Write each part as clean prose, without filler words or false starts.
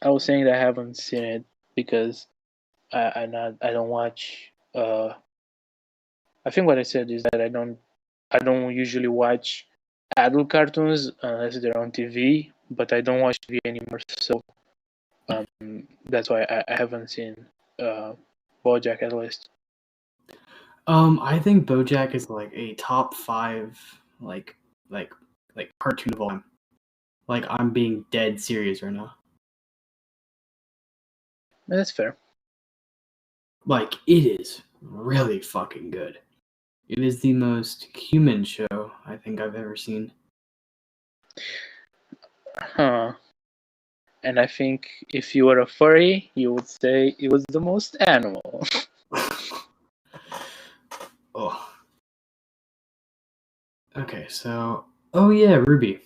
I was saying that I haven't seen it because I don't watch. I think what I said is that I don't usually watch adult cartoons unless they're on TV, but I don't watch TV anymore, so that's why I haven't seen BoJack at least. I think BoJack is like a top 5 like like cartoon of all time. Like, I'm being dead serious right now. That's fair. Like, it is really fucking good. It is the most human show I think I've ever seen. Huh. And I think if you were a furry, you would say it was the most animal. Oh. Okay, so oh yeah, RWBY.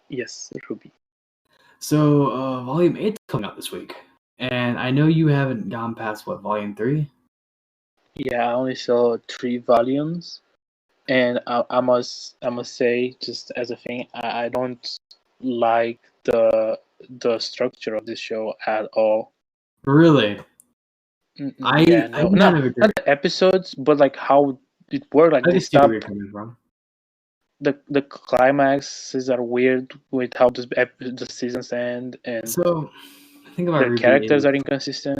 Yes, RWBY. So Volume 8 is coming out this week, and I know you haven't gone past what, Volume 3? Yeah, I only saw 3 volumes, and I must say, just as a thing, I don't like the structure of this show at all. Really? Yeah, I no, can kind of agree. not the episodes, but like how it worked. Like I they can see where stop you're coming from. the climaxes are weird with how the seasons end, and So the thing about their RWBY characters is, are inconsistent.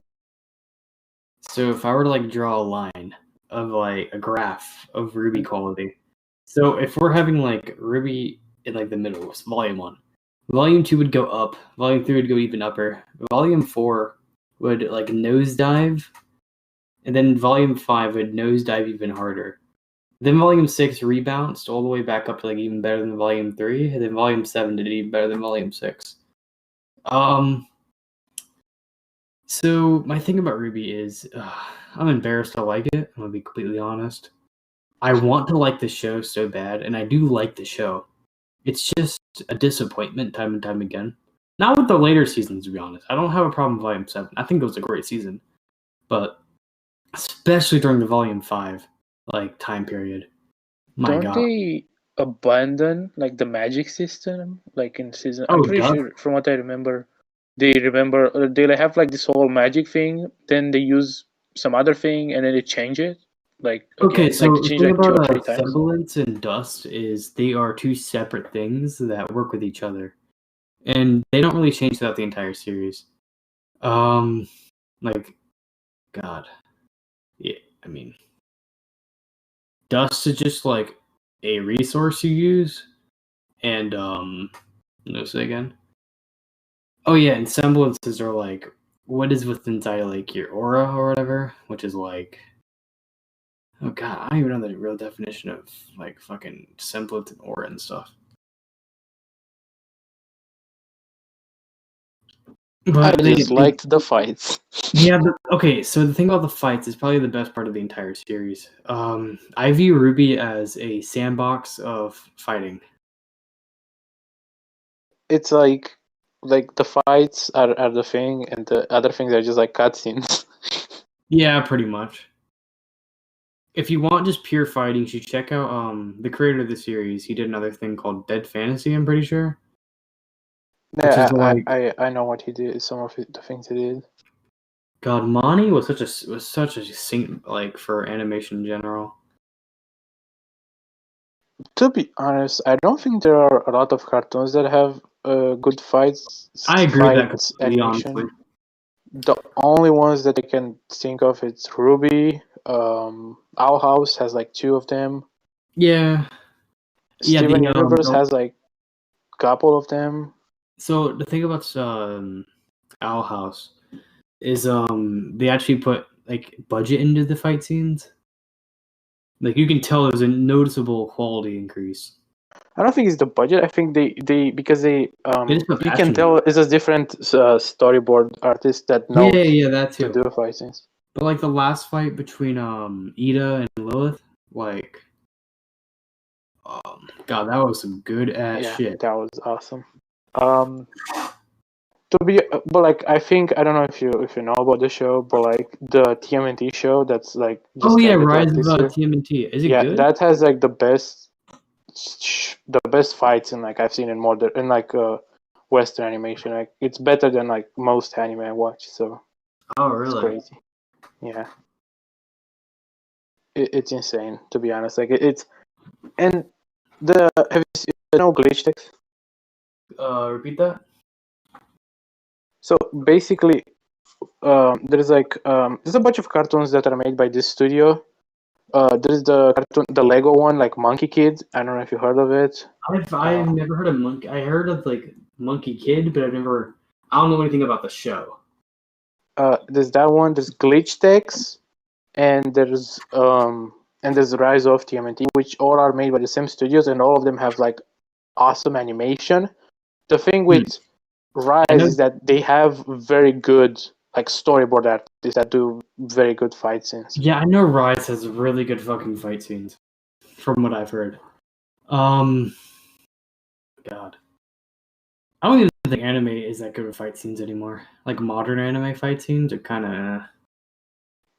so if I were to like draw a line of like a graph of RWBY quality, so if we're having like RWBY in like the middle, it's Volume 1. Volume 2 would go up, Volume 3 would go even upper, Volume 4 would like nosedive, and then Volume 5 would nosedive even harder. Then Volume 6 rebounced all the way back up to like even better than Volume 3, and then Volume 7 did even better than Volume 6. So my thing about RWBY is, I'm embarrassed to like it. I'm gonna be completely honest. I want to like the show so bad, and I do like the show. It's just a disappointment time and time again. Not with the later seasons, to be honest. I don't have a problem with Volume 7. I think it was a great season. But especially during the Volume 5 like time period. My Don't God. they abandon like the magic system like in season? Oh, I'm pretty duh. sure, from what I remember, they have like this whole magic thing. Then they use some other thing, and then they change it. Like Okay, again, so like they the change thing like 2 or 3 about times. semblance and dust is they are two separate things that work with each other. And they don't really change throughout the entire series. Like, God. Yeah, I mean, dust is just like a resource you use. And, no, say again. Oh, yeah, and semblances are like what is within inside like your aura or whatever, which is like, oh God, I don't even know the real definition of like fucking semblance and aura and stuff. But I just liked the fights. Yeah, okay, so the thing about the fights is probably the best part of the entire series. I view RWBY as a sandbox of fighting. It's like the fights are the thing, and the other things are just like cutscenes. Yeah, pretty much. If you want just pure fighting, you should check out the creator of the series. He did another thing called Dead Fantasy, I'm pretty sure. Which Yeah, is like, I know what he did. Some of the things he did. God, Mani was such a saint, like, for animation in general. To be honest, I don't think there are a lot of cartoons that have good fights. I agree with that Fight completely, animation. honestly. The only ones that I can think of is RWBY. Owl House has like 2 of them. Yeah. Yeah, Steven Universe has like a couple of them. So the thing about Owl House is they actually put like budget into the fight scenes. Like, you can tell there's a noticeable quality increase. I don't think it's the budget. I think they because they just put you passion can tell it's a different storyboard artist that knows that to too. do fight scenes. But like the last fight between Ida and Lilith, like, God, that was some good ass shit. That was awesome. But like I think I don't know if you know about the show, but like the TMNT show that's like just ended, Rise like, of this year. TMNT. Is it good? That has like the best fights in like I've seen in like Western animation. Like it's better than like most anime I watch. So Oh, it's really? crazy. Yeah, it's insane to be honest. Like it's and the have you know glitch text? Repeat that. So basically, there's a bunch of cartoons that are made by this studio. There's the cartoon, the Lego one, like Monkey Kid. I don't know if you heard of it. I've never heard of Monkey. I heard of like Monkey Kid, but I don't know anything about the show. There's that one. There's Glitch Tex, and there's Rise of TMNT, which all are made by the same studios, and all of them have like awesome animation. The thing with Rise I know. is that they have very good like storyboard artists that do very good fight scenes. Yeah, I know Rise has really good fucking fight scenes, from what I've heard. God, I don't even think anime is that good with fight scenes anymore. Like modern anime fight scenes are kind of.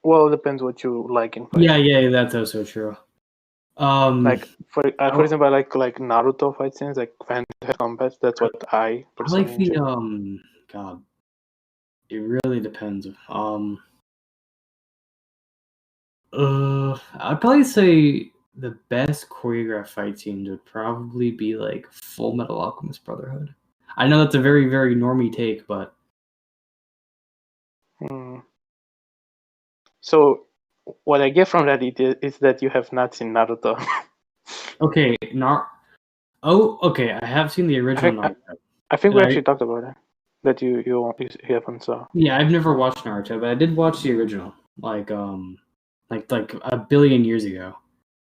Well, it depends what you like in fight. Yeah, that's also true. Like for example, I like Naruto fight scenes, like hand-to-hand combat. That's what I I personally like the enjoy. God. It really depends. I'd probably say the best choreographed fight scenes would probably be like Full Metal Alchemist Brotherhood. I know that's a very, very normie take, but So what I get from that is that you have not seen Naruto. okay, okay, I have seen the original Naruto. I think we actually talked about it. That you haven't saw. Yeah, I've never watched Naruto, but I did watch the original, like a billion years ago,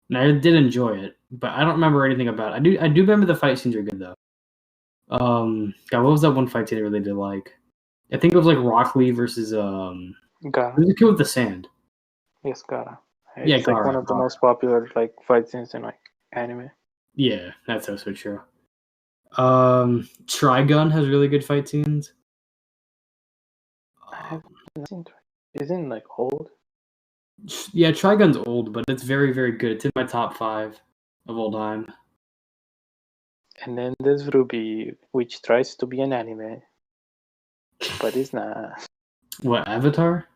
and I did enjoy it. But I don't remember anything about it. I do remember the fight scenes are good though. God, what was that one fight scene I really did like? I think it was like Rock Lee versus Gaara. who's the kid with the sand? Yes, Gaara. Yeah, It's like one of the most popular like fight scenes in like anime. Yeah, that's also true. Trigun has really good fight scenes. Isn't like old? Yeah, Trigun's old, but it's very, very good. It's in my top 5 of all time. And then there's RWBY, which tries to be an anime, but it's not. What, Avatar?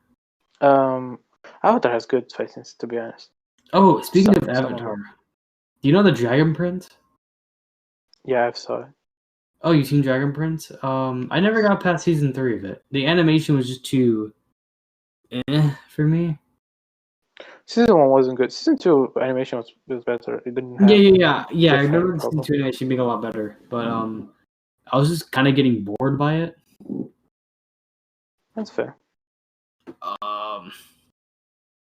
Avatar has good fight scenes, to be honest. Oh, speaking of Avatar, do you know the Dragon Prince? Yeah, I've saw it. Oh, you seen Dragon Prince? I never got past season 3 of it. The animation was just too for me. Season 1 wasn't good. Season 2 animation was better. It didn't have Yeah. I remember season 2 animation being a lot better, but I was just kind of getting bored by it. That's fair.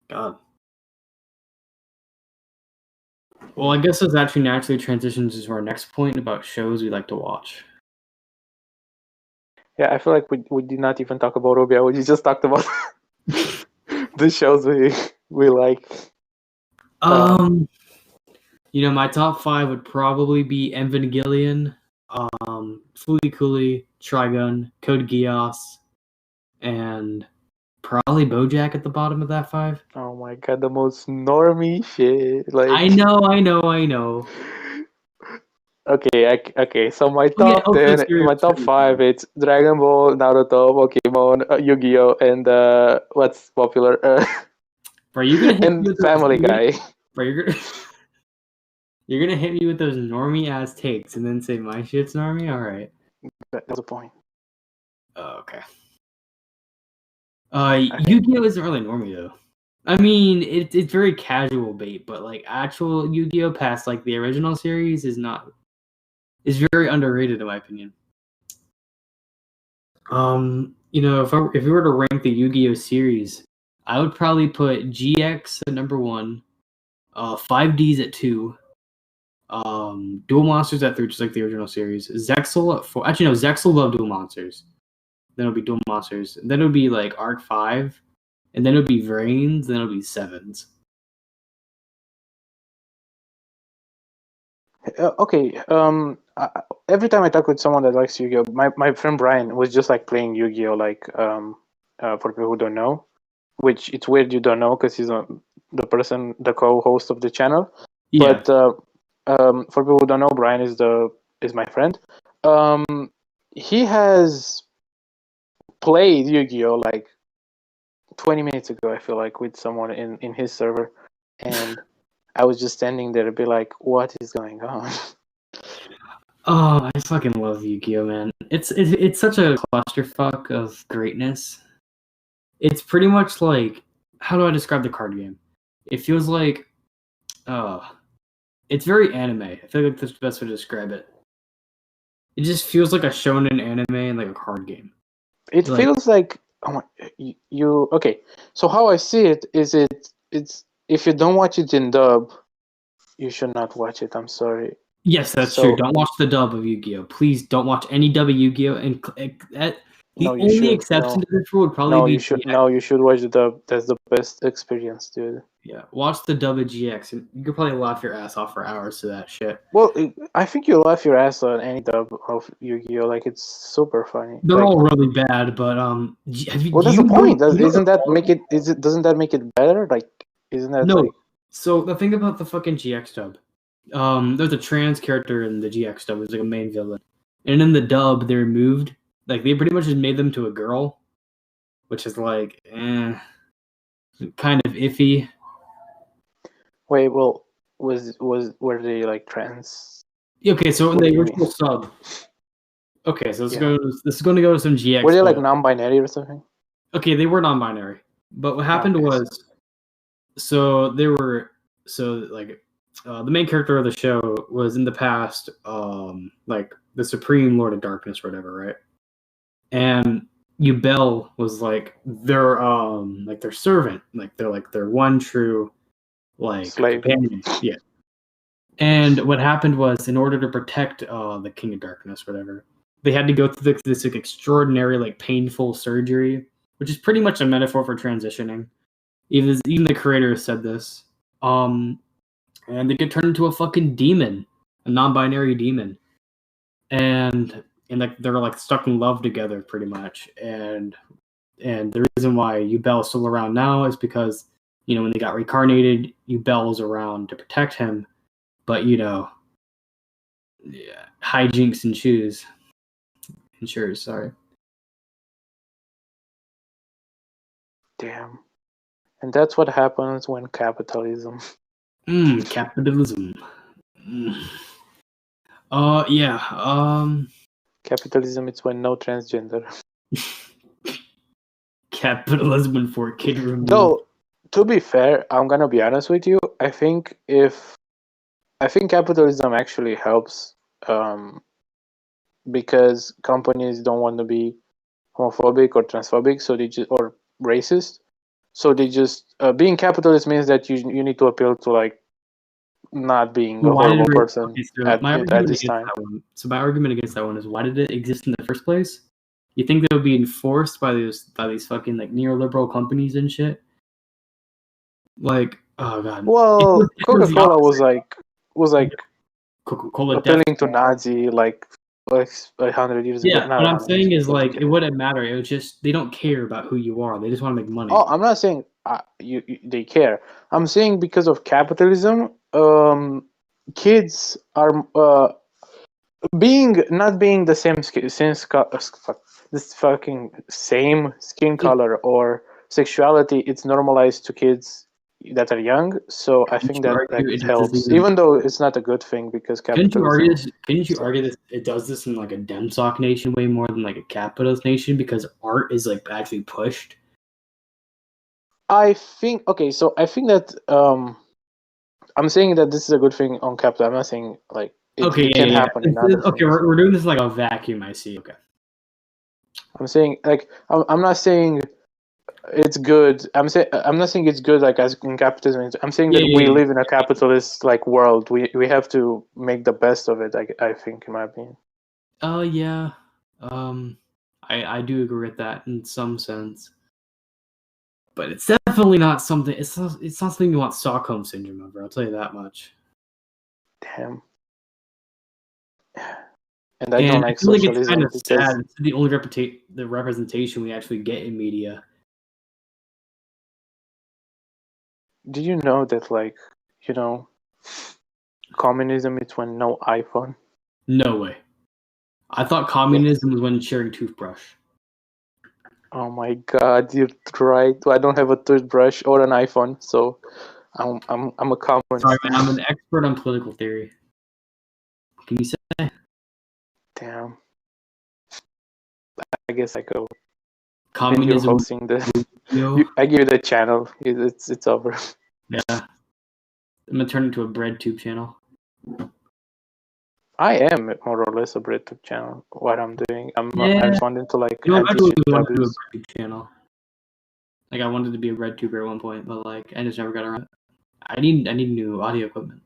God. Well, I guess this actually naturally transitions to our next point about shows we like to watch. Yeah, I feel like we did not even talk about RWBY. We just talked about the shows we like. You know, my top 5 would probably be Evangelion, Fooly Cooly, Trigun, Code Geass, and probably BoJack at the bottom of that 5. Oh my god, the most normie shit. Like I know. Okay. So my top 10, my top 5, it's Dragon Ball, Naruto, Pokemon, Yu-Gi-Oh, and what's popular? Bro, you're gonna hit and me with Family Guy. Bro, you're gonna hit me with those normie ass takes and then say my shit's normie. All right. That's the point. Oh, okay. Yu-Gi-Oh isn't really normie though. I mean, it's very casual bait, but like actual Yu-Gi-Oh past like the original series is very underrated in my opinion. You know, if we were to rank the Yu-Gi-Oh series, I would probably put GX at number 1, 5Ds at 2, Duel Monsters at 3, just like the original series. Zexal at 4. Actually, no, Zexal loved Duel Monsters. Then it'll be Duel Monsters. Then it'll be like Arc 5, and then it'll be Vrains. Then it'll be Sevens. Okay. Every time I talk with someone that likes Yu-Gi-Oh, my friend Brian was just like playing Yu-Gi-Oh, like for people who don't know, which it's weird you don't know because he's the co-host of the channel. Yeah. But for people who don't know, Brian is my friend. he has played Yu-Gi-Oh like 20 minutes ago, I feel like, with someone in his server, and I was just standing there to be like, what is going on? Oh, I fucking love Yu-Gi-Oh, man. It's such a clusterfuck of greatness. It's pretty much like, how do I describe the card game? It feels like, it's very anime. I feel like that's the best way to describe it. It just feels like a shonen anime and like a card game. It Like, feels like, oh my, you okay. So how I see it is it's if you don't watch it in dub, you should not watch it. I'm sorry. yes, that's true. So Don't watch the dub of Yu-Gi-Oh. Please don't watch any dub of Yu-Gi-Oh. And no, the you only should. exception No, to this rule would probably no, be you should. GX. No, you should watch the dub. That's the best experience, dude. Yeah, watch the dub of GX, and you could probably laugh your ass off for hours to that shit. Well, I think you'll laugh your ass on any dub of Yu-Gi-Oh. Like it's super funny. They're Like, all really bad, but well, do that's you the point. know? Isn't that make it? Is it? Doesn't that make it better? Like, isn't that No. like? So the thing about the fucking GX dub, there's a trans character in the GX dub. It's like a main villain, and in the dub they removed, like they pretty much just made them to a girl, which is like, kind of iffy. Wait, well, were they like trans? Okay, so in What the do you original mean? sub, okay, so Yeah. this is going to go to some GX. Were they like but- non-binary or something? okay, they were non-binary, but what happened Okay. was, so they were like the main character of the show was in the past like the Supreme Lord of Darkness or whatever, right? And Yubel was like their servant, like they're like their one true like Slave. companion. Yeah. And what happened was, in order to protect the King of Darkness, whatever, they had to go through this like, extraordinary, like painful surgery, which is pretty much a metaphor for transitioning. Even the creator said this. And they get turned into a fucking demon, a non-binary demon, and like they're like stuck in love together, pretty much. And the reason why Yubel is still around now is because, you know, when they got reincarnated, Yubel was around to protect him. But, you know, yeah, hijinks ensures, sorry. Damn. And that's what happens when capitalism. Capitalism. Yeah. Capitalism is when no transgender. Capitalism and for kid removed. Though, to be fair, I'm gonna be honest with you. I think capitalism actually helps, because companies don't want to be homophobic or transphobic, so or racist. So they just being capitalist means that you need to appeal to like not being a horrible person at this time. So my argument against that one is, why did it exist in the first place? You think they would be enforced by these fucking like neoliberal companies and shit? Like, oh god. Well, Coca-Cola was like Coca-Cola appealing to Nazi like 100 years ago. Yeah, what I'm saying is like it wouldn't matter. It was just they don't care about who you are. They just want to make money. Oh, I'm not saying they care. I'm saying because of capitalism, kids are not being the same this fucking same skin color or sexuality. It's normalized to kids that are young, so I think that helps, even though it's not a good thing because capitalism. Couldn't you argue that it does this in like a Demsock nation way more than like a capitalist nation, because art is like actually pushed? I think so I think that I'm saying that this is a good thing on capital. I'm not saying like it can happen in other things. We're doing this like a vacuum. I see. Okay. I'm saying like I'm not saying it's good. I'm not saying it's good like as in capitalism. I'm saying that we live in a capitalist like world. We have to make the best of it. I think, in my opinion. Yeah. I do agree with that in some sense, but it's definitely not something. It's not something you want Stockholm syndrome over. I'll tell you that much. Damn. And I don't like socialism. It's kind of sad. It's the only representation we actually get in media. Do you know that, like, communism is when no iPhone? No way. I thought communism was when sharing toothbrush. Oh my god, you're right. I don't have a toothbrush or an iPhone, so I'm a communist. Sorry, man, I'm an expert on political theory. Can you say? Damn. I guess I go. Then you're Communism. hosting the. Yo. I give you the channel. It's over. Yeah. I'm gonna turn it into a bread tube channel. I am more or less a BreadTube channel. What I'm doing, I responding to like You know, I really anti-shit wanted to do a videos. bread tube channel. Like I wanted to be a bread tuber at one point, but like I just never got around. I need new audio equipment.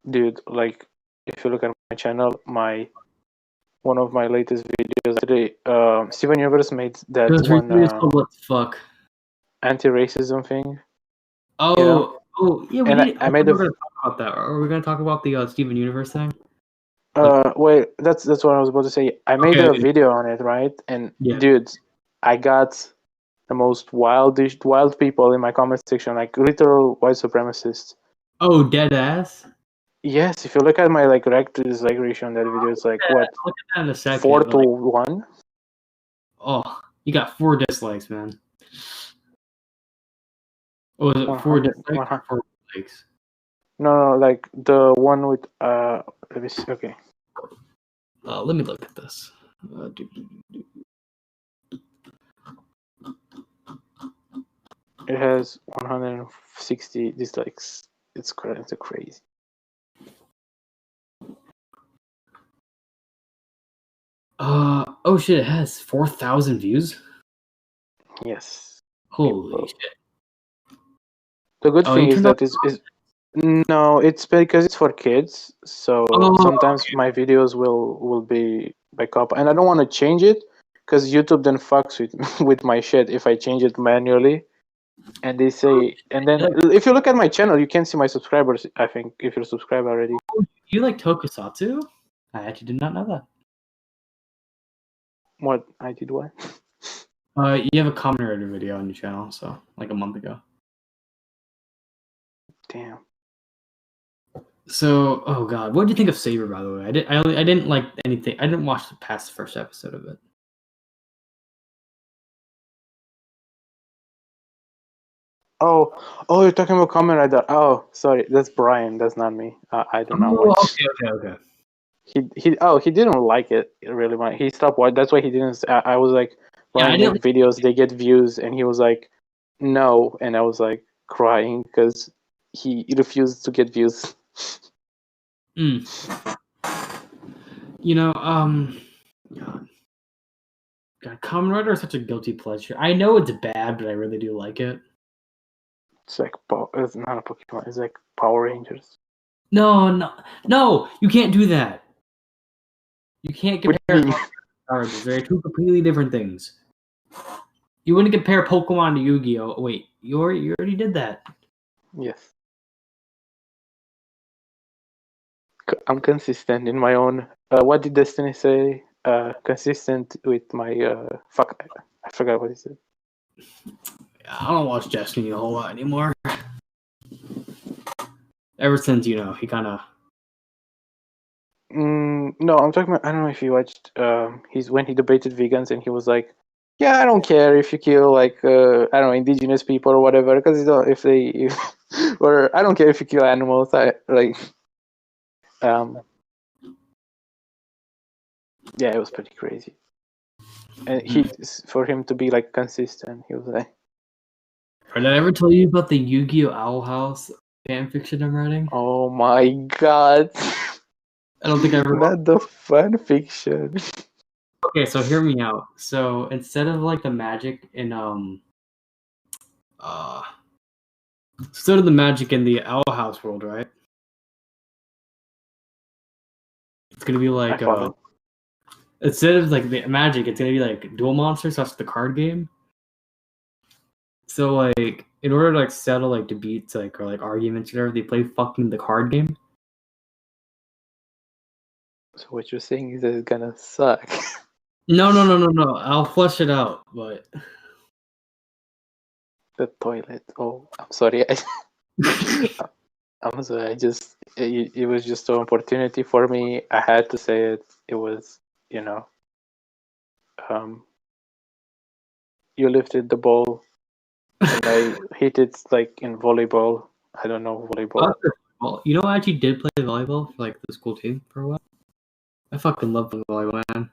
Dude, like if you look at my channel, one of my latest videos today, Steven Universe made that one What the fuck? anti-racism thing. Oh, you know? Yeah. We And need. I made we're gonna talk about that. Are we gonna talk about the Steven Universe thing? wait, that's what I was about to say. I made a video on it, right? And dude, I got the most wild people in my comment section, like literal white supremacists. Oh, dead ass. Yes, if you look at my like dislike ratio on that video, it's like what? Look at that in a second. 4 to 1. Oh, you got 4 dislikes, man. Oh, was it 4 dislikes or 4 likes? No, like the one with let me see. Okay. Let me look at this. It has 160 dislikes. It's crazy. Oh shit! It has 4,000 views. Yes. Holy shit! The good thing is that is no, it's because it's for kids. So sometimes my videos will be back up, and I don't want to change it because YouTube then fucks with my shit if I change it manually. And they say, and then if you look at my channel, you can see my subscribers. I think if you're subscribed already. You like Tokusatsu? I actually did not know that. What I did? What? You have a Kamen Rider video on your channel, so like a month ago. Damn. So, oh god, what did you think of Saber? By the way, I didn't like anything. I didn't watch past the first episode of it. Oh, you're talking about Kamen Rider. Oh, sorry, that's Brian. That's not me. I do not watch. Okay. He didn't like it really much. He stopped watching. That's why he didn't. I was like, Brian, make videos. They get views, and he was like, no, and I was like crying because he refused to get views. You know, God, Kamen Rider is such a guilty pleasure. I know it's bad, but I really do like it. It's like it's not a Pokemon. It's like Power Rangers. No! You can't do that. You can't compare cards. They're 2 completely different things. You wouldn't compare Pokemon to Yu-Gi-Oh. Wait, you already did that. Yes. I'm consistent in my own. What did Destiny say? Consistent with my fuck. I forgot what he said. I don't watch Destiny a whole lot anymore. Ever since, he kind of. No, I'm talking about. I don't know if you watched. He's when he debated vegans and he was like, "Yeah, I don't care if you kill like I don't know indigenous people or whatever because or I don't care if you kill animals. I like yeah, it was pretty crazy. And for him to be like consistent, he was like. Did I ever tell you about the Yu-Gi-Oh! Owl House fan fiction I'm writing? Oh my god! I don't think I ever. Not the fan fiction. Okay, so hear me out. So instead of like the magic in instead of the magic in the Owl House world, right? It's gonna be like instead of like the magic, it's gonna be like Duel Monsters. That's the card game. So like, in order to like settle like debates like or like arguments or whatever, they play fucking the card game. So what you're saying is that it's gonna suck. No. I'll flesh it out, but the toilet. Oh, I'm sorry. So it was just an opportunity for me. I had to say it. It was, you lifted the ball and I hit it like in volleyball. I don't know volleyball. Well, I actually did play volleyball for like the school team for a while. I fucking love playing volleyball, man.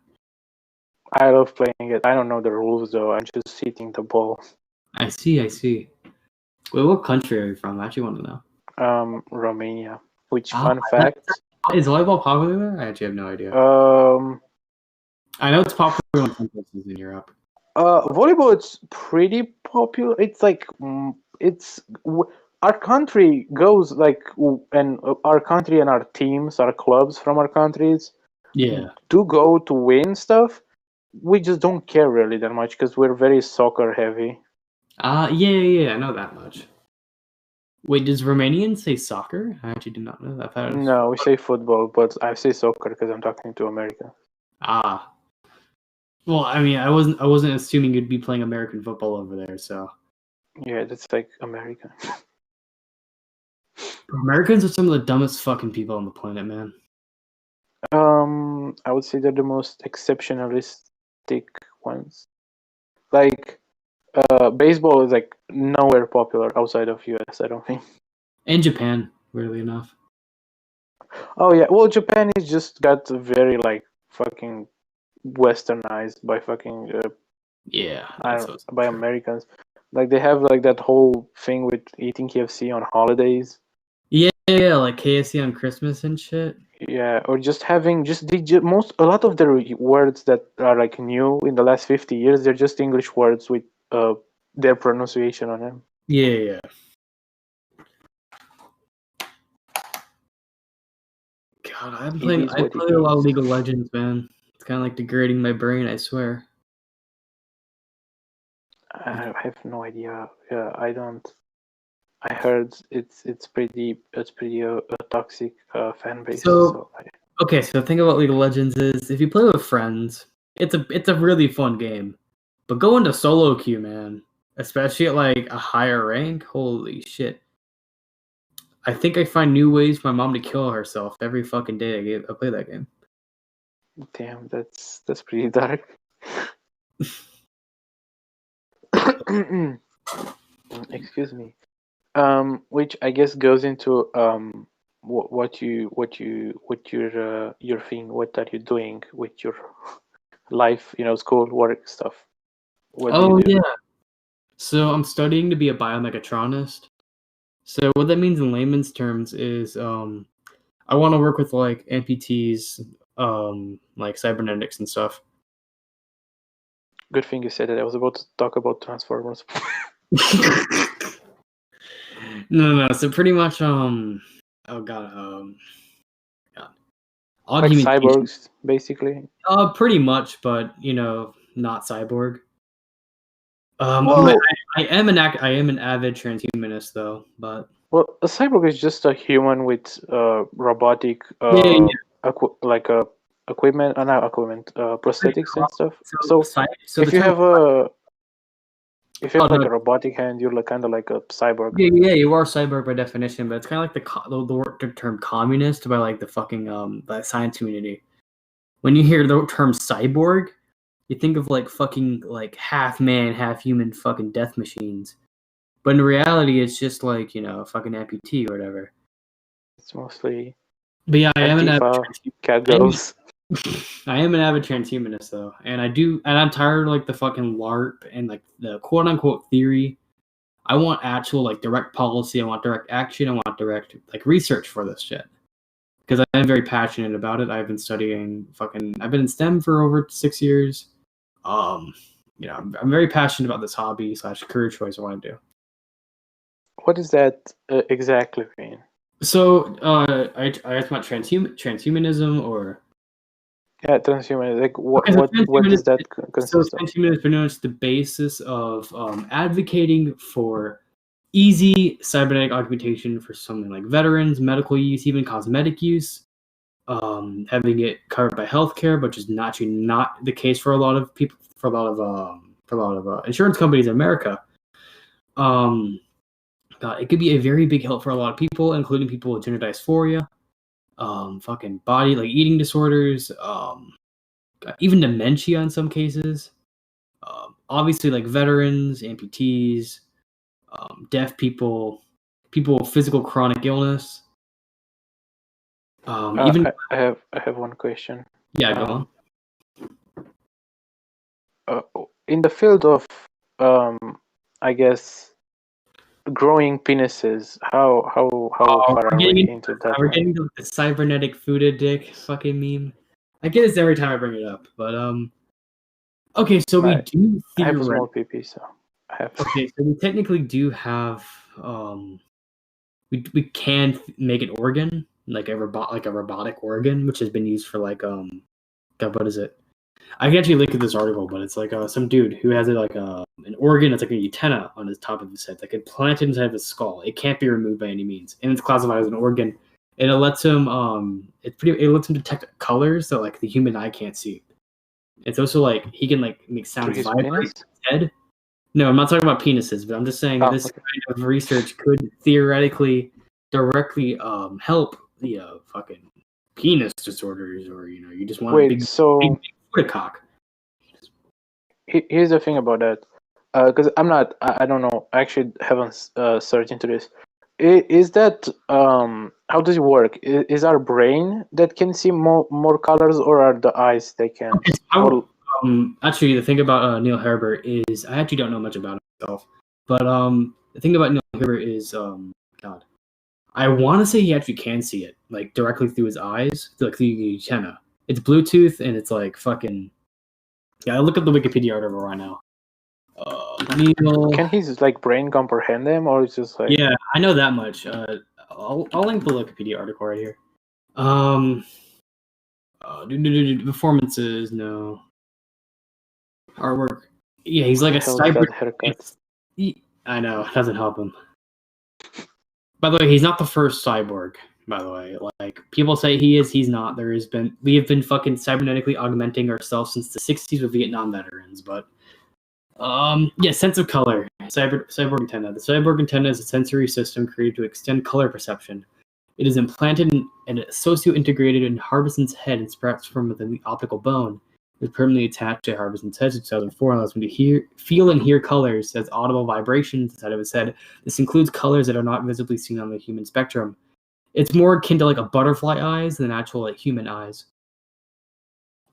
I love playing it. I don't know the rules though. I'm just hitting the ball. I see. Wait, what country are you from? I actually want to know. Romania. Which Ah, fun fact? Is volleyball popular there? I actually have no idea. I know it's popular in some places in Europe. Volleyball, it's pretty popular. It's like our country goes like, and our country and our teams, our clubs from our countries, do go to win stuff. We just don't care really that much because we're very soccer heavy. Yeah, I know that much. Wait, does Romanian say soccer? I actually did not know that. No, we say football, but I say soccer because I'm talking to America. Well, I mean, I wasn't assuming you'd be playing American football over there, so. Yeah, that's like American. Americans are some of the dumbest fucking people on the planet, man. I would say they're the most exceptionalistic ones. Like, baseball is like nowhere popular outside of US, I don't think. And Japan, weirdly enough. Oh yeah, well, Japan is just got very like fucking westernized by fucking by Americans. Like they have like that whole thing with eating KFC on holidays. Yeah, like KFC on Christmas and shit. Yeah, or just having a lot of their words that are like new in the last 50 years, they're just English words with their pronunciation on them. Yeah. God, I play a lot of League of Legends, man. It's kind of like degrading my brain, I swear. I have no idea. Yeah, I don't. I heard it's pretty a toxic fan base. So think about League of Legends is if you play with friends, it's a really fun game. But go into solo queue, man. Especially at like a higher rank, holy shit. I think I find new ways for my mom to kill herself every fucking day I play that game. Damn, that's pretty dark. Excuse me. Which I guess goes into what your thing. What are you doing with your life? School, work stuff. What do you do? Yeah. So I'm studying to be a biomechatronics. So what that means in layman's terms is I want to work with like amputees, like cybernetics and stuff. Good thing you said it. I was about to talk about Transformers. No. So pretty much God. Like cyborgs, basically. Pretty much, but not cyborg. Well, I am an avid transhumanist though, but a cyborg is just a human with robotic equipment, not equipment, prosthetics and stuff. So if you have a robotic hand, you're like kind of like a cyborg. Yeah, you are cyborg by definition, but it's kind of like the term communist by like the fucking the science community. When you hear the term cyborg, you think of like fucking like half man, half human fucking death machines. But in reality, it's just like, a fucking amputee or whatever. It's mostly. But yeah, I am an avid cat girls. I am an avid transhumanist though, and I'm tired of like the fucking LARP and like the quote unquote theory. I want actual like direct policy. I want direct action. I want direct like research for this shit because I am very passionate about it. I've been studying I've been in STEM for over 6 years. I'm very passionate about this hobby / career choice I want to do. What does that exactly mean? So, I asked about transhumanism or. Yeah, transhumanism. Like what does that consist of? So transhumanism is pretty much the basis of advocating for easy cybernetic augmentation for something like veterans, medical use, even cosmetic use. Having it covered by healthcare, which is actually not the case for a lot of people, for a lot of insurance companies in America. God, it could be a very big help for a lot of people, including people with gender dysphoria, fucking body like eating disorders, even dementia in some cases. Obviously, like veterans, amputees, deaf people, people with physical chronic illness. Even I have one question. yeah, go on. In the field of I guess growing penises, how far are we into that? We're getting to the cybernetic fooded dick fucking meme. I get this every time I bring it up, but okay, so we do I have a small pee, so I have. Okay, so we technically do have we can make an organ like a robotic organ, which has been used for like God, what is it? I can actually link to this article, but it's like some dude who has like an organ that's like an antenna on his top of his head, like implanted inside of his skull. It can't be removed by any means, and it's classified as an organ. And it lets him it lets him detect colors that like the human eye can't see. It's also like he can like make sounds vibrate in his head. No, I'm not talking about penises, but I'm just saying this kind of research could theoretically directly help the fucking penis disorders, or you just want big cock. Here's the thing about that, because I don't know, I actually haven't searched into this. Is that how does it work? Is our brain that can see more colors, or are the eyes that can? Actually, the thing about Neil Herbert is I actually don't know much about himself, but the thing about Neil Herbert is God, I want to say he actually can see it like directly through his eyes, like through the antenna. It's Bluetooth and it's like fucking. Yeah, look at the Wikipedia article right now. Neil. Can his like brain comprehend them, or it's just like? Yeah, I know that much. I'll link the Wikipedia article right here. Performances, no. Artwork. Yeah, he's like a cyber. I know, it doesn't help him. By the way, he's not the first cyborg. By the way, like people say he is, he's not. We have been fucking cybernetically augmenting ourselves since the '60s with Vietnam veterans. But yeah, sense of color. Cyborg antenna. The cyborg antenna is a sensory system created to extend color perception. It is implanted and socio-integrated in Harbison's head and sprouts from within the optical bone. It is permanently attached to Harbison's head in 2004 and allows him to feel and hear colors as audible vibrations inside of his head. This includes colors that are not visibly seen on the human spectrum. It's more akin to like a butterfly eyes than actual like human eyes.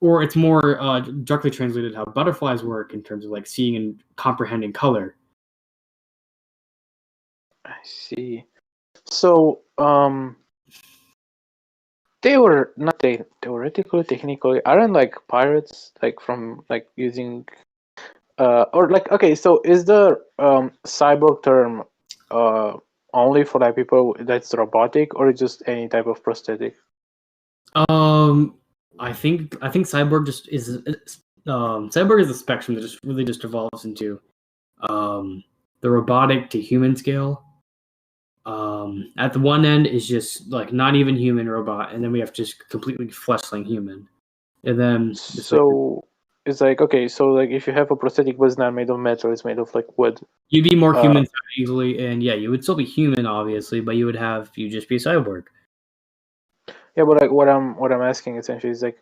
Or it's more directly translated how butterflies work in terms of like seeing and comprehending color. I see. So, they were not theoretically, technically, aren't like pirates like from like using, or like okay. So is the cyborg term only for like people that's robotic, or just any type of prosthetic? I think cyborg just is cyborg is a spectrum that just evolves into the robotic to human scale. At the one end is just like not even human robot, and then we have just completely fleshling human, and then so it's like okay, so like if you have a prosthetic but it's not made of metal, it's made of like wood. You'd be more human easily, and yeah, you would still be human obviously, but you just be a cyborg. Yeah, but like what I'm asking essentially is like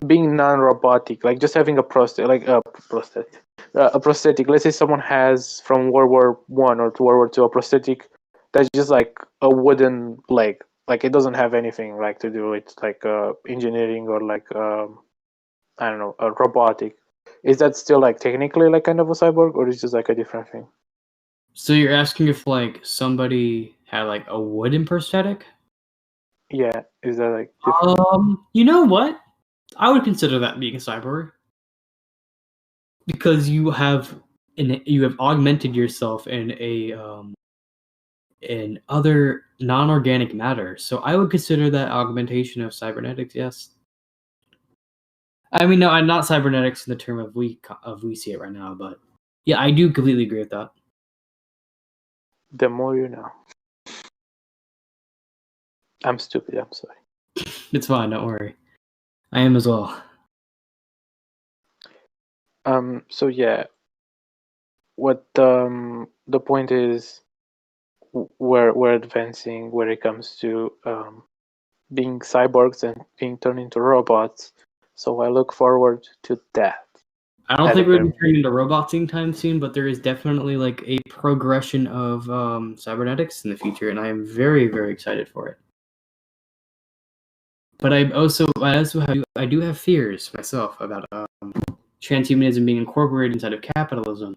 being non-robotic, like just having a prosthetic, a prosthetic. Let's say someone has from World War I or to World War II a prosthetic that's just like a wooden leg, like it doesn't have anything like to do with like engineering or like I don't know, a robotic. Is that still like technically like kind of a cyborg, or is it just like a different thing? So you're asking if like somebody had like a wooden prosthetic? Yeah, is that like different? You know what? I would consider that being a cyborg because you have augmented yourself in other non-organic matter. So I would consider that augmentation of cybernetics. Yes. I mean, no, I'm not cybernetics in the term of we see it right now, but yeah, I do completely agree with that. The more you know. I'm stupid. I'm sorry. It's fine. Don't worry. I am as well. So yeah, what the point is, we're advancing when it comes to being cyborgs and being turned into robots. So I look forward to that. I don't As think a we're going to parent. turn into robots anytime soon, but there is definitely like a progression of cybernetics in the future, and I am very, very excited for it. But I do have fears myself about transhumanism being incorporated inside of capitalism.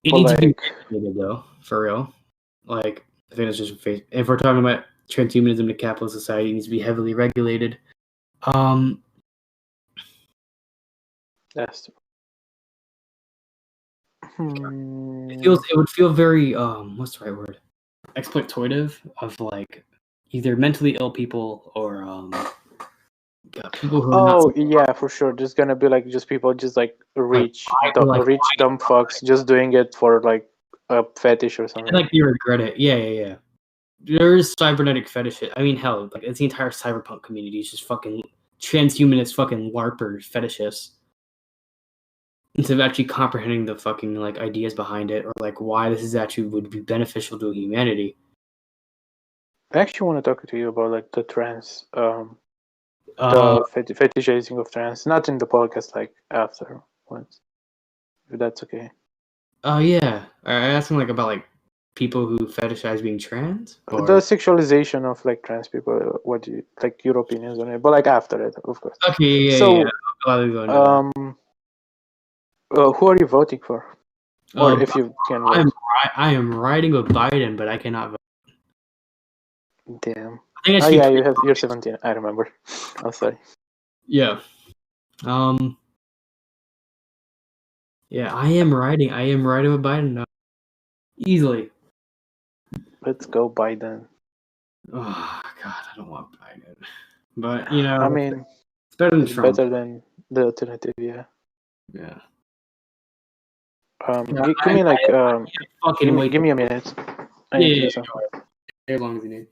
It Well, needs to be like, regulated, though, for real. Like, I think it's just if we're talking about transhumanism to capitalist society, it needs to be heavily regulated. that's It would feel very what's the right word? Exploitative of like either mentally ill people or people who are not. Oh yeah, for sure. There's gonna be like just people just like Like, rich dumb fucks just doing it for like a fetish or something. like you regret it. Yeah. There's cybernetic fetish. I mean, hell, like it's the entire cyberpunk community is just fucking transhumanist, fucking larpers, fetishists. Instead of actually comprehending the fucking like ideas behind it or like why this is actually would be beneficial to humanity. I actually want to talk to you about like the trans, Uh, the fetishizing of trans. Not in the podcast, like after once, if that's okay. yeah. Are you asking like about like people who fetishize being trans? Or The sexualization of like trans people. What do you like? Your opinions on it? But like after it, of course. okay, yeah. So, I'll gladly go into that. who are you voting for? Or if you can vote. I am riding with Biden, but I cannot vote. Damn. I think I Oh should yeah, be you're 17. I remember. Oh sorry. yeah. Yeah, I am riding with Biden now. Easily. Let's go Biden. Oh God, I don't want Biden. But you know, I mean, it's better than it's Trump. better than the alternative. Yeah. Yeah. Give me like Fucking wait. give me a minute. I need to do something. As long as you need.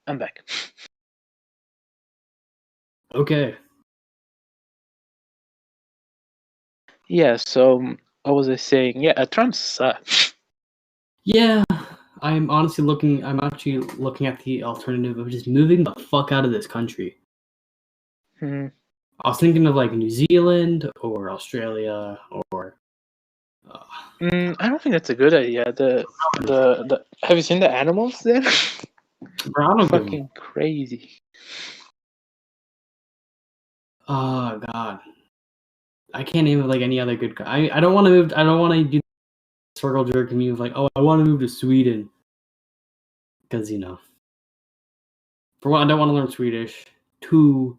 I'm back. Okay. Yeah. So what was I saying? Yeah, Trump sucks. Yeah. I'm actually looking at the alternative of just moving the fuck out of this country. Hmm. I was thinking of like New Zealand or Australia or I don't think that's a good idea. The have you seen the animals there? bro, I don't give a Fucking crazy. oh God. I can't name like any other good I don't want to move I don't want to do the circle jerk me of like, oh, I want to move to Sweden. Because you know. For one, I don't want to learn Swedish. Two,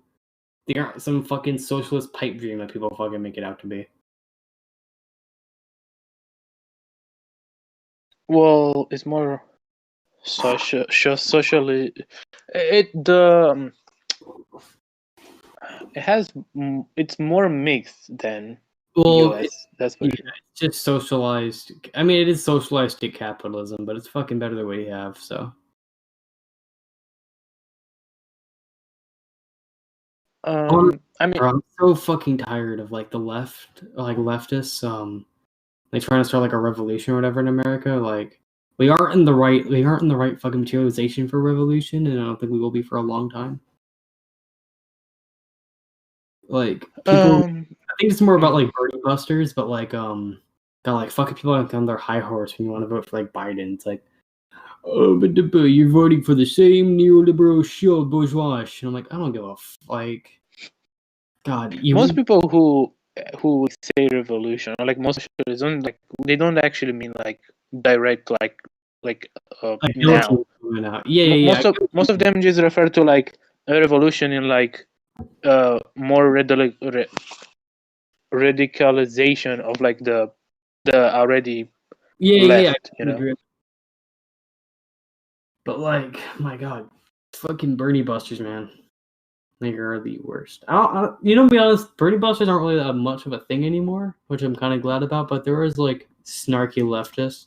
they aren't some fucking socialist pipe dream that people fucking make it out to be. Well, it's more socially. It has it's more mixed than Well, U.S. That's for yeah, sure. it's just socialized. I mean, it is socialized state capitalism, but it's fucking better than what we have. So I mean, bro, I'm so fucking tired of like the left, like leftists, like trying to start like a revolution or whatever in America. Like We aren't in the right fucking materialization for revolution, and I don't think we will be for a long time. Like people, I think it's more about like Bernie busters, but like like fucking people on their high horse when you want to vote for like Biden. It's like, oh, but you're voting for the same neoliberal shit bourgeois. And I'm like, I don't give a like. God, most people who say revolution, or like most don't like, they don't actually mean like direct like now. Yeah. Most of them just refer to like a revolution in like more radicalization of like the already left, you know. Agree. But like, my God, fucking Bernie busters, man. They are the worst. You know, to be honest, Bernie busters aren't really that much of a thing anymore, which I'm kind of glad about. But there is like snarky leftists.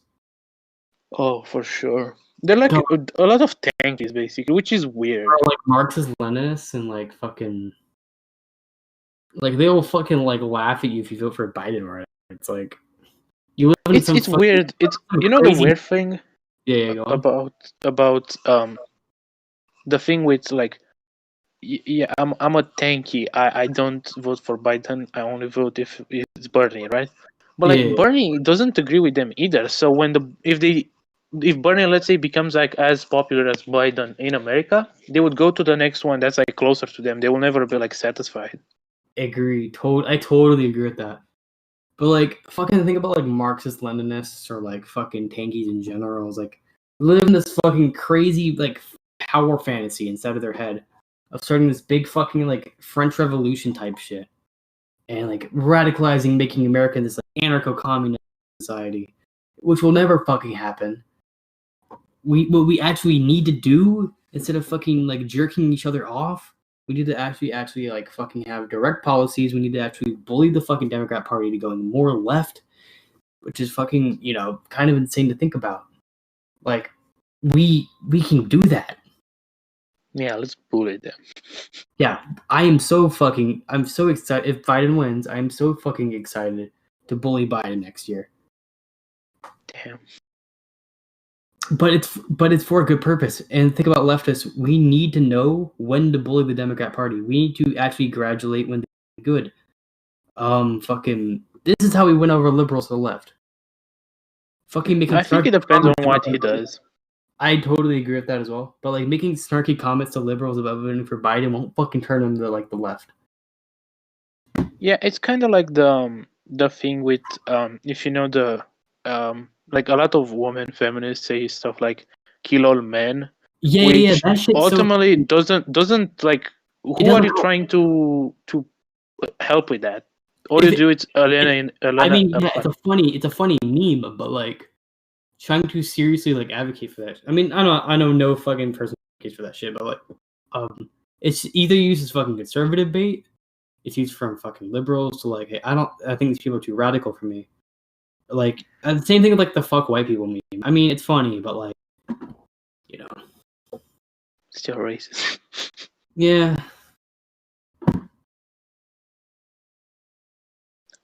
Oh, for sure. They're like a lot of tankies, basically, which is weird. Or like Marxist-Leninists and like fucking, like they will fucking like laugh at you if you vote for Biden, right? It's like you live in it's weird. It's, you know, the weird thing. Yeah, go on. About the thing with like, yeah, I'm a tanky. I don't vote for Biden. I only vote if it's Bernie, right? But like Bernie doesn't agree with them either. So when if Bernie, let's say, becomes like as popular as Biden in America, they would go to the next one that's like closer to them. They will never be like satisfied. Agree. I totally agree with that. But like, fucking think about like Marxist-Leninists or like fucking tankies in general. It's like live in this fucking crazy like power fantasy inside of their head of starting this big fucking like French Revolution type shit and like radicalizing, making America this like anarcho-communist society, which will never fucking happen. What we actually need to do instead of fucking like jerking each other off, we need to actually like fucking have direct policies. We need to actually bully the fucking Democrat Party to going more left, which is fucking, you know, kind of insane to think about. Like we can do that. Yeah, let's bully them. Yeah, I'm so excited. If Biden wins, I'm so fucking excited to bully Biden next year. Damn. But it's for a good purpose. And think about leftists. We need to know when to bully the Democrat Party. We need to actually graduate when they're good. Fucking, this is how we win over liberals to the left. Fucking making. I think it depends on what he does. I totally agree with that as well. But like making snarky comments to liberals about voting for Biden won't fucking turn them to like the left. Yeah, it's kind of like the thing with if you know the like a lot of women feminists say stuff like "kill all men," which that shit ultimately doesn't like. Who are you trying to help with that? All you do is alienate. I mean, yeah, it's a funny meme, but like trying to seriously like advocate for that. I mean, I know no fucking person advocates for that shit, but like, it's either used as fucking conservative bait, it's used from fucking liberals to like, hey, I think these people are too radical for me. Like, the same thing with like the fuck white people meme. I mean, it's funny, but like, you know, still racist. Yeah.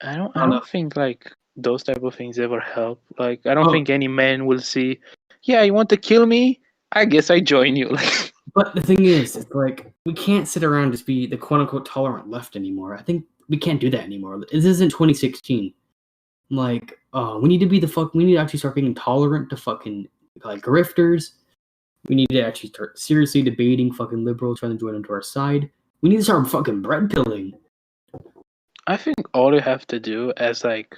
I don't think like those type of things ever help. Like, I don't think any man will see, yeah, you want to kill me? I guess I join you. Like, but the thing is, it's like we can't sit around and just be the quote unquote tolerant left anymore. I think we can't do that anymore. This isn't 2016. Like, we need to be we need to actually start being tolerant to fucking like grifters. We need to actually start seriously debating fucking liberals trying to join onto our side. We need to start fucking bread pilling. I think all you have to do as like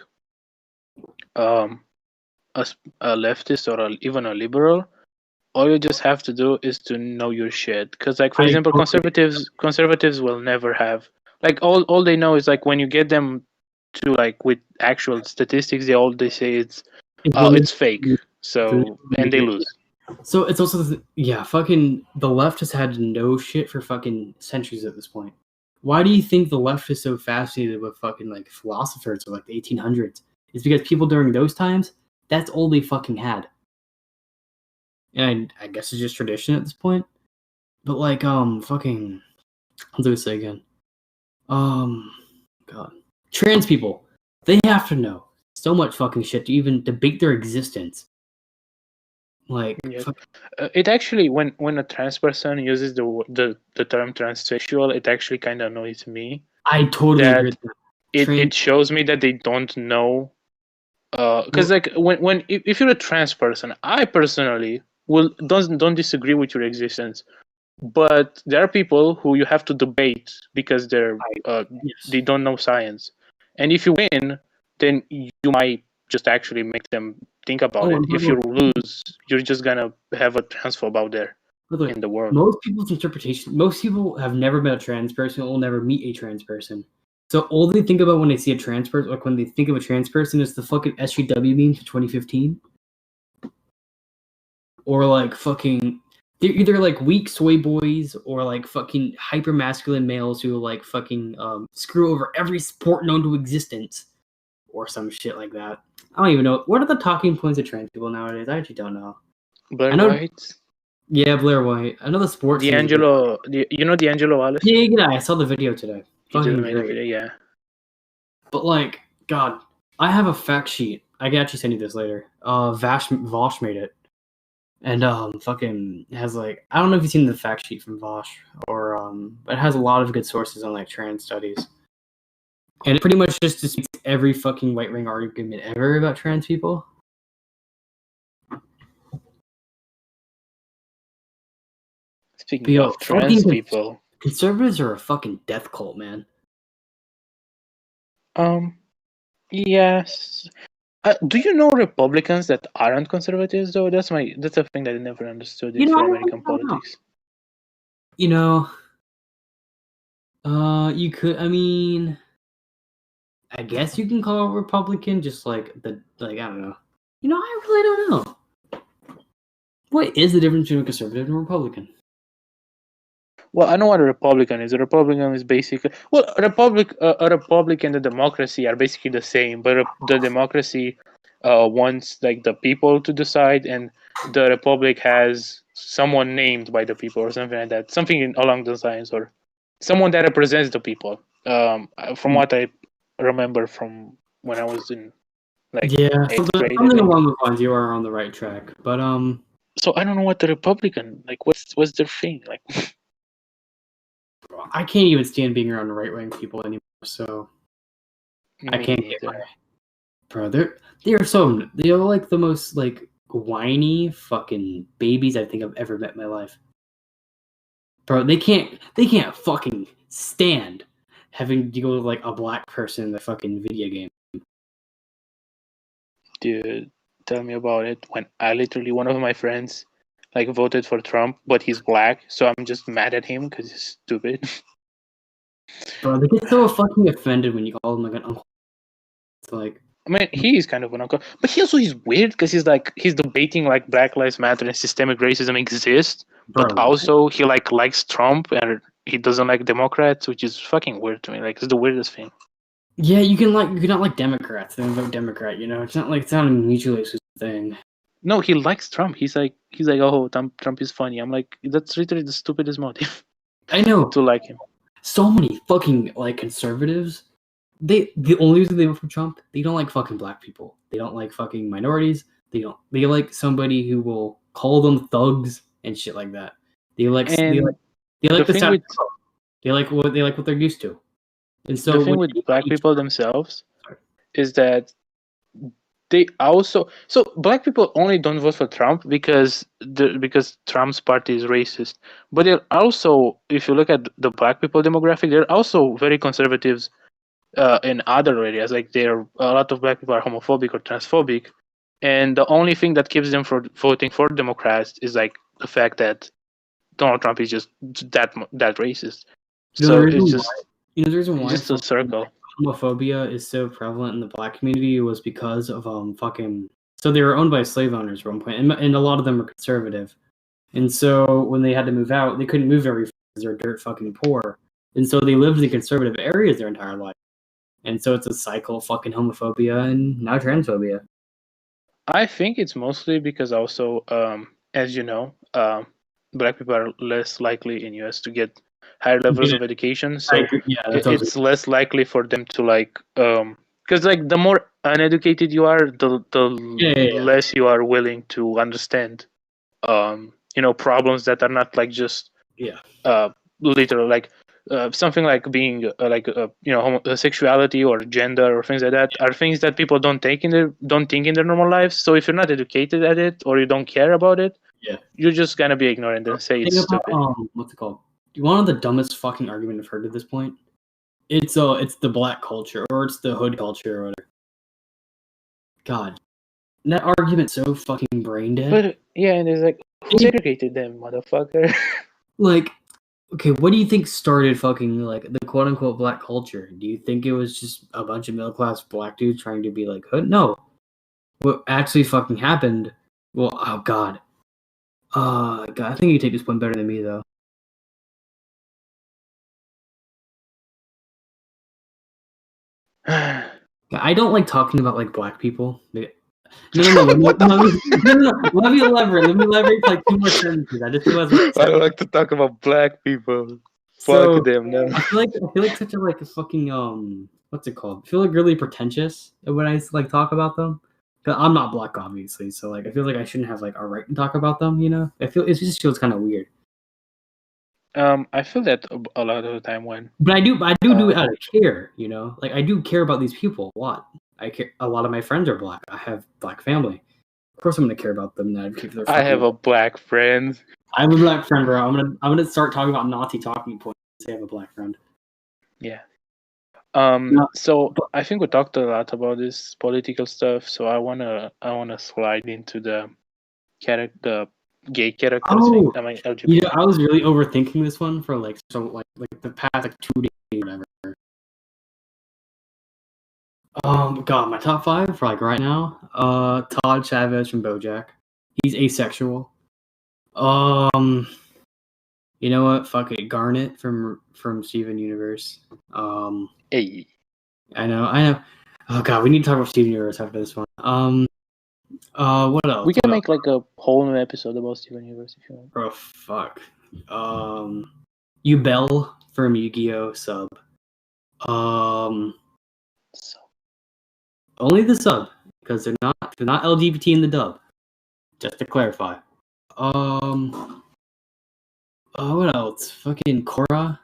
a leftist or even a liberal, all you just have to do is to know your shit. Because like, for example, conservatives will never have like all they know is like when you get them to like with actual statistics, they say it's fake. So and they lose. So it's also fucking the left has had no shit for fucking centuries at this point. Why do you think the left is so fascinated with fucking like philosophers of like the 1800s? It's because people during those times, that's all they fucking had. And I guess it's just tradition at this point. But like fucking I'll do this again. God. Trans people, they have to know so much fucking shit to even debate their existence. Like, Yeah. It actually, when a trans person uses the term transsexual, it actually kind of annoys me. I totally agree That with that. it shows me that they don't know. Because like when if you're a trans person, I personally don't disagree with your existence, but there are people who you have to debate because Yes. they don't know science, and if you win, then you might just actually make them think about it. And by If the way, you lose, you're just gonna have a transphobe out there in the world. most people's interpretation, most people have never met a trans person, will never meet a trans person. So all they think about when they see a trans person, like when they think of a trans person, is the fucking SJW memes from 2015, or like fucking they're either like weak soy boys or like fucking hyper masculine males who like fucking screw over every sport known to existence, or some shit like that. I don't even know what are the talking points of trans people nowadays. I actually don't know. Blair I know, White, yeah, Blair White. I know the sports thing is a big. you know D'Angelo Wallace? Yeah, I saw the video today. He just Fucking made a great. video, yeah. But like, God, I have a fact sheet. I can actually send you this later. Vosh made it, and fucking has like I don't know if you've seen the fact sheet from Vosh or but it has a lot of good sources on like trans studies, and it pretty much just disputes every fucking right wing argument ever about trans people. Speaking Yo, of trans people, conservatives are a fucking death cult, man. yes. Do you know Republicans that aren't conservatives though? That's a thing that I never understood You know, for I American don't know. politics. You know, you could. I mean, I guess you can call it Republican, just like I don't know. You know, I really don't know. What is the difference between a conservative and a Republican? Well, I know what a Republican is. A Republican is basically a Republic and a democracy are basically the same, but the democracy wants like the people to decide, and the Republic has someone named by the people or something like that, something along those lines, or someone that represents the people. From what I remember from when I was in like Yeah, eighth grade, I something think. along those lines. You are on the right track, but So I don't know what the Republican like. What's their thing like? I can't even stand being around right wing people anymore. So I Me can't neither. get my bro. They're like the most like whiny fucking babies I think I've ever met in my life. Bro, they can't fucking stand having to deal with like a black person in the fucking video game. Dude, tell me about it. When I literally one of my friends like voted for Trump, but he's black, so I'm just mad at him because he's stupid. Bro, they get so fucking offended when you call them like an uncle. It's like, I mean, he's kind of an uncle, but he also is weird because he's debating like Black Lives Matter and systemic racism exists, but bro, also he likes Trump and he doesn't like Democrats, which is fucking weird to me. Like it's the weirdest thing. yeah, you cannot like Democrats, then vote Democrat. You know, it's not a mutually exclusive thing. No, he likes Trump. He's like, oh, Trump is funny. I'm like, that's literally the stupidest motive I know. to like him. So many fucking like conservatives. The only reason they vote for Trump, they don't like fucking black people. They don't like fucking minorities. They like somebody who will call them thugs and shit like that. They like the thing with they like what they're used to. And so the thing with black people themselves is that they also black people only don't vote for Trump because Trump's party is racist. But they're also, if you look at the black people demographic, they're also very conservatives in other areas. Like a lot of black people are homophobic or transphobic, and the only thing that keeps them from voting for Democrats is like the fact that Donald Trump is just that racist. So it's just the reason why just a circle. Homophobia is so prevalent in the black community was because of so they were owned by slave owners at one point, and a lot of them were conservative. And so when they had to move out, they couldn't move very far because they're dirt fucking poor. And so they lived in conservative areas their entire life. And so it's a cycle of fucking homophobia and now transphobia. I think it's mostly because also, as you know, black people are less likely in US to get higher levels of education, so it's less likely for them to like because like the more uneducated you are, the less you are willing to understand problems that are not like just literal, like something like being homosexuality or gender or things like that are things that people don't think in their normal lives. So if you're not educated at it or you don't care about it, you're just gonna be ignorant and say it's stupid. What's it called? One of the dumbest fucking argument I've heard at this point. It's the black culture or it's the hood culture or whatever. God, that argument's so fucking brain dead. But yeah, and it's like, who segregated them, motherfucker? Like, okay, what do you think started fucking like the quote unquote black culture? Do you think it was just a bunch of middle class black dudes trying to be like hood? No. What actually fucking happened? Well, oh god. God, I think you take this point better than me though. I don't like talking about like black people. No. Let me elaborate. Let me elaborate for like 2 more sentences. I just realized. I don't like to talk about black people. Fuck them. No. I feel like such a like a fucking what's it called? I feel like really pretentious when I like talk about them. Cause I'm not black, obviously, so like I feel like I shouldn't have like a right to talk about them. You know, it just feels kind of weird. I feel that a lot of the time when. But I do it out of care. You know, like I do care about these people a lot. I care. A lot of my friends are black. I have black family. Of course, I'm gonna care about them. I have a black friend. I have a black friend, bro. I'm gonna start talking about Nazi talking points. I have a black friend. Yeah. So I think we talked a lot about this political stuff. So I wanna slide into the gay character thing. I mean, LGBT. You know, I was really overthinking this one for like the past 2 days or whatever. God, my top 5 for like right now. Todd Chavez from BoJack. He's asexual. You know what? Fuck it. Garnet from Steven Universe. Hey. I know. Oh god, we need to talk about Steven Universe after this one. What else? We can make like a whole new episode about Steven Universe if you want. Oh fuck. Ubel from Yu-Gi-Oh! Sub. Only the sub, because they're not LGBT in the dub. Just to clarify. What else? Fucking Korra.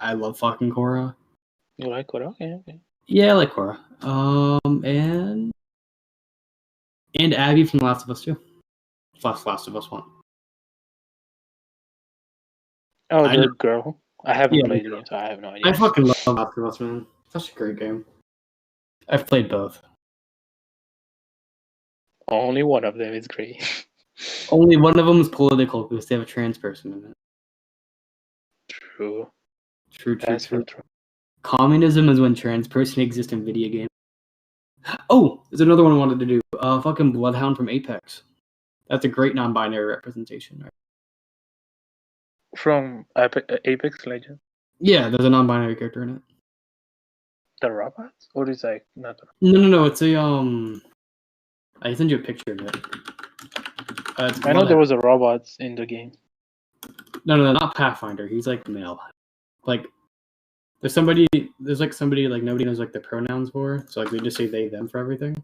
I love fucking Korra. You like Korra? Okay. Yeah, I like Korra. And Abby from The Last of Us 2. Last of Us 1. Oh, the girl. I haven't played it, so I have no idea. I fucking love Last of Us, man. Such a great game. I've played both. Only one of them is great. Only one of them is political because they have a trans person in it. True. That's true. Communism is when trans person exists in video games. Oh, there's another one I wanted to do. Fucking Bloodhound from Apex. That's a great non-binary representation, right? From Apex Legends? Yeah, there's a non-binary character in it. The robots? Or is like not? No. It's a I sent you a picture of it. I know there was a robot in the game. No, not Pathfinder. He's like male. Like there's somebody like nobody knows like the pronouns for, so like they just say they them for everything.